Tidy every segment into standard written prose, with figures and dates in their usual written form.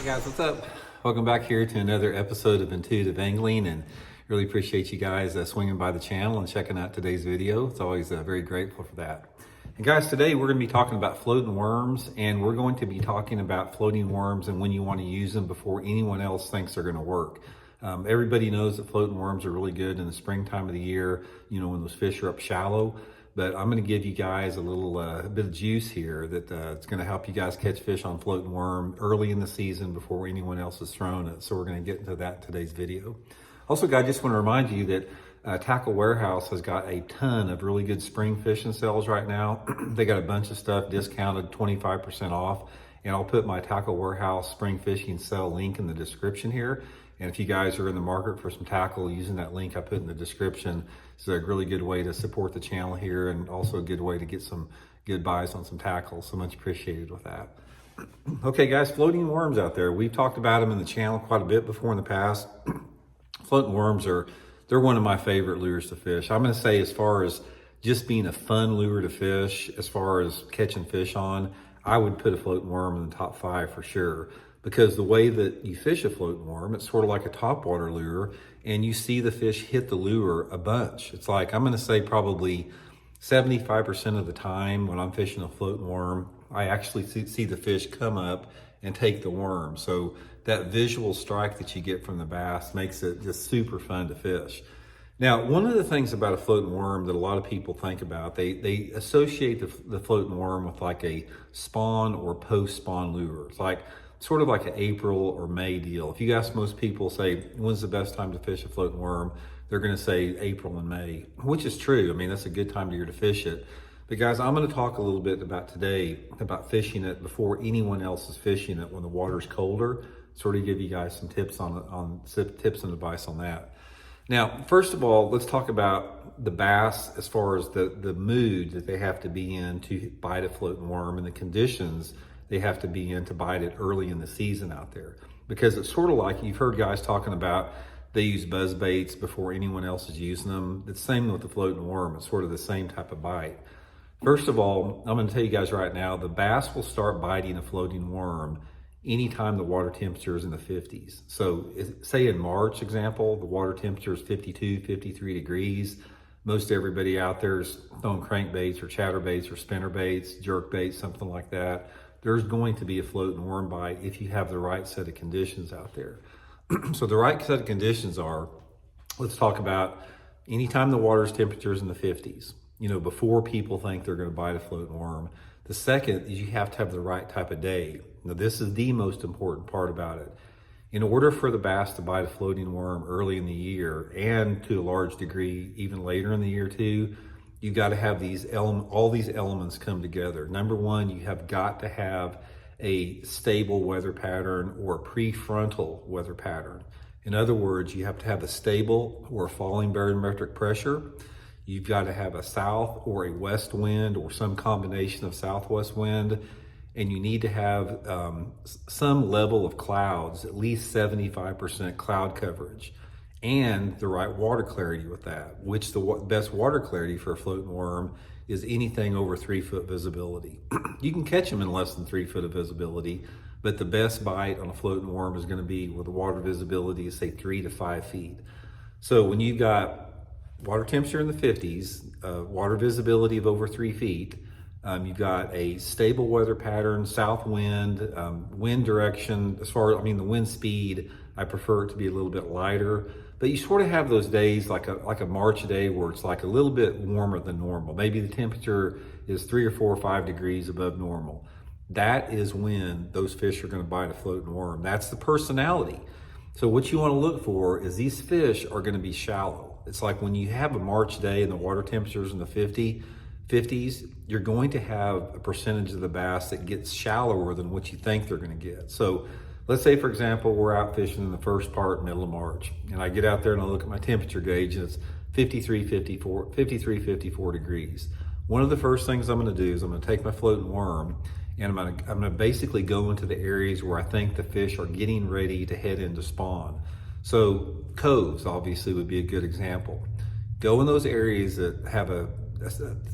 Hey guys, what's up? Welcome back here to another episode of Intuitive Angling, and really appreciate you guys swinging by the channel and checking out today's video. It's always very grateful for that. And guys, today we're going to be talking about floating worms, and we're going to be talking about floating worms and when you want to use them before anyone else thinks they're going to work. Everybody knows that floating worms are really good in the springtime of the year, you know, when those fish are up shallow. But I'm going to give you guys a little bit of juice here that it's going to help you guys catch fish on floating worm early in the season before anyone else has thrown it. So we're going to get into that in today's video. Also, guys, just want to remind you that Tackle Warehouse has got a ton of really good spring fishing sales right now. They got a bunch of stuff discounted 25% off. And I'll put my Tackle Warehouse spring fishing sale link in the description here. And if you guys are in the market for some tackle, using that link I put in the description is a really good way to support the channel here, and also a good way to get some good buys on some tackle. So much appreciated with that. Okay guys, floating worms out there. We've talked about them in the channel quite a bit before in the past. Floating worms they're one of my favorite lures to fish. I'm gonna say, as far as just being a fun lure to fish, as far as catching fish on, I would put a floating worm in the top 5 for sure. Because the way that you fish a floating worm, it's sort of like a topwater lure, and you see the fish hit the lure a bunch. It's like, I'm gonna say probably 75% of the time when I'm fishing a floating worm, I actually see the fish come up and take the worm. So that visual strike that you get from the bass makes it just super fun to fish. Now, one of the things about a floating worm that a lot of people think about, they associate the floating worm with like a spawn or post-spawn lure. It's like sort of like an April or May deal. If you ask most people, say, when's the best time to fish a floating worm? They're gonna say April and May, which is true. I mean, that's a good time of year to fish it. But guys, I'm gonna talk a little bit about today about fishing it before anyone else is fishing it when the water's colder. Sort of give you guys some tips tips and advice on that. Now, first of all, let's talk about the bass as far as the mood that they have to be in to bite a floating worm and the conditions they have to be in to bite it early in the season out there. Because it's sort of like, you've heard guys talking about they use buzz baits before anyone else is using them. It's the same with the floating worm. It's sort of the same type of bite. First of all, I'm going to tell you guys right now, the bass will start biting a floating worm anytime the water temperature is in the 50s. So say in March, example, the water temperature is 52, 53 degrees. Most everybody out there is throwing crankbaits or chatterbaits or spinnerbaits, jerkbaits, something like that. There's going to be a floating worm bite if you have the right set of conditions out there. So the right set of conditions are, let's talk about anytime the water's temperature is in the 50s, you know, before people think they're going to bite a floating worm. The second is you have to have the right type of day. Now, this is the most important part about it. In order for the bass to bite a floating worm early in the year, and to a large degree even later in the year too, you've got to have all these elements come together. Number one, you have got to have a stable weather pattern or a prefrontal weather pattern. In other words, you have to have a stable or falling barometric pressure. You've got to have a south or a west wind or some combination of southwest wind. And you need to have some level of clouds, at least 75% cloud coverage, and the right water clarity with that, which the best water clarity for a floating worm is anything over 3-foot visibility. You can catch them in less than 3 foot of visibility, but the best bite on a floating worm is going to be where the water visibility is, say, 3 to 5 feet. So when you've got water temperature in the 50s, water visibility of over 3 feet, you've got a stable weather pattern, south wind, wind direction, the wind speed, I prefer it to be a little bit lighter. But you sort of have those days like a March day where it's like a little bit warmer than normal. Maybe the temperature is 3 or 4 or 5 degrees above normal. That is when those fish are going to bite a floating worm. That's the personality. So what you want to look for is these fish are going to be shallow. It's like when you have a March day and the water temperatures in the 50s, you're going to have a percentage of the bass that gets shallower than what you think they're going to get. So let's say, for example, we're out fishing in the first part, middle of March, and I get out there and I look at my temperature gauge and it's 53, 54 degrees. One of the first things I'm going to do is I'm going to take my floating worm and I'm going to basically go into the areas where I think the fish are getting ready to head into spawn. So coves obviously would be a good example. Go in those areas that have a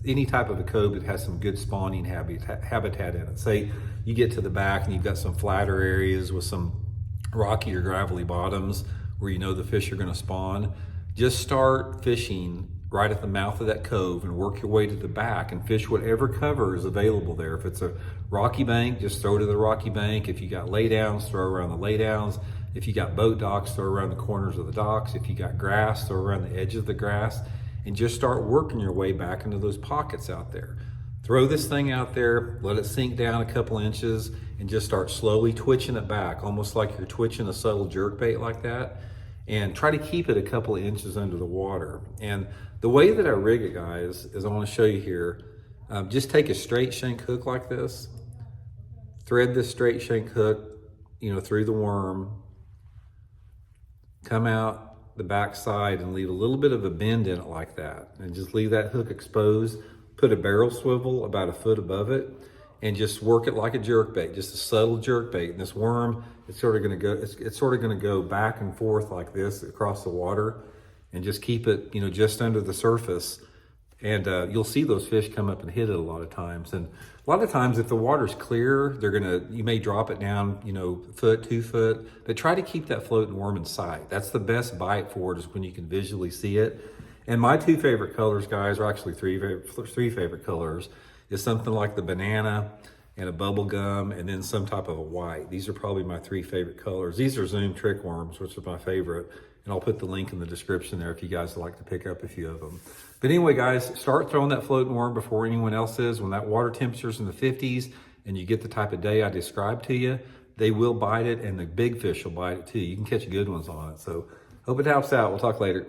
any type of a cove that has some good spawning habitat in it. Say you get to the back and you've got some flatter areas with some rocky or gravelly bottoms where you know the fish are going to spawn. Just start fishing right at the mouth of that cove and work your way to the back and fish whatever cover is available there. If it's a rocky bank, just throw to the rocky bank. If you got laydowns, throw around the laydowns. If you got boat docks, throw around the corners of the docks. If you got grass, throw around the edge of the grass, and just start working your way back into those pockets out there. Throw this thing out there, let it sink down a couple inches, and just start slowly twitching it back, almost like you're twitching a subtle jerkbait like that. And try to keep it a couple of inches under the water. And the way that I rig it, guys, is I want to show you here. Just take a straight shank hook like this, thread this straight shank hook, through the worm, come out the back side and leave a little bit of a bend in it like that. And just leave that hook exposed, put a barrel swivel about a foot above it, and just work it like a jerkbait, just a subtle jerkbait. And this worm, it's sort of going to go back and forth like this across the water, and just keep it, just under the surface. And you'll see those fish come up and hit it a lot of times. And a lot of times, if the water's clear, you may drop it down, foot, 2 foot, but try to keep that floating worm in sight. That's the best bite for it, is when you can visually see it. And my 2 favorite colors, guys, are actually three favorite colors. Is something like the banana and a bubble gum, and then some type of a white. These are probably my 3 favorite colors. These are Zoom trick worms, which is my favorite. And I'll put the link in the description there if you guys would like to pick up a few of them. But anyway, guys, start throwing that floating worm before anyone else is. When that water temperature's in the 50s and you get the type of day I described to you, they will bite it, and the big fish will bite it too. You can catch good ones on it. So hope it helps out. We'll talk later.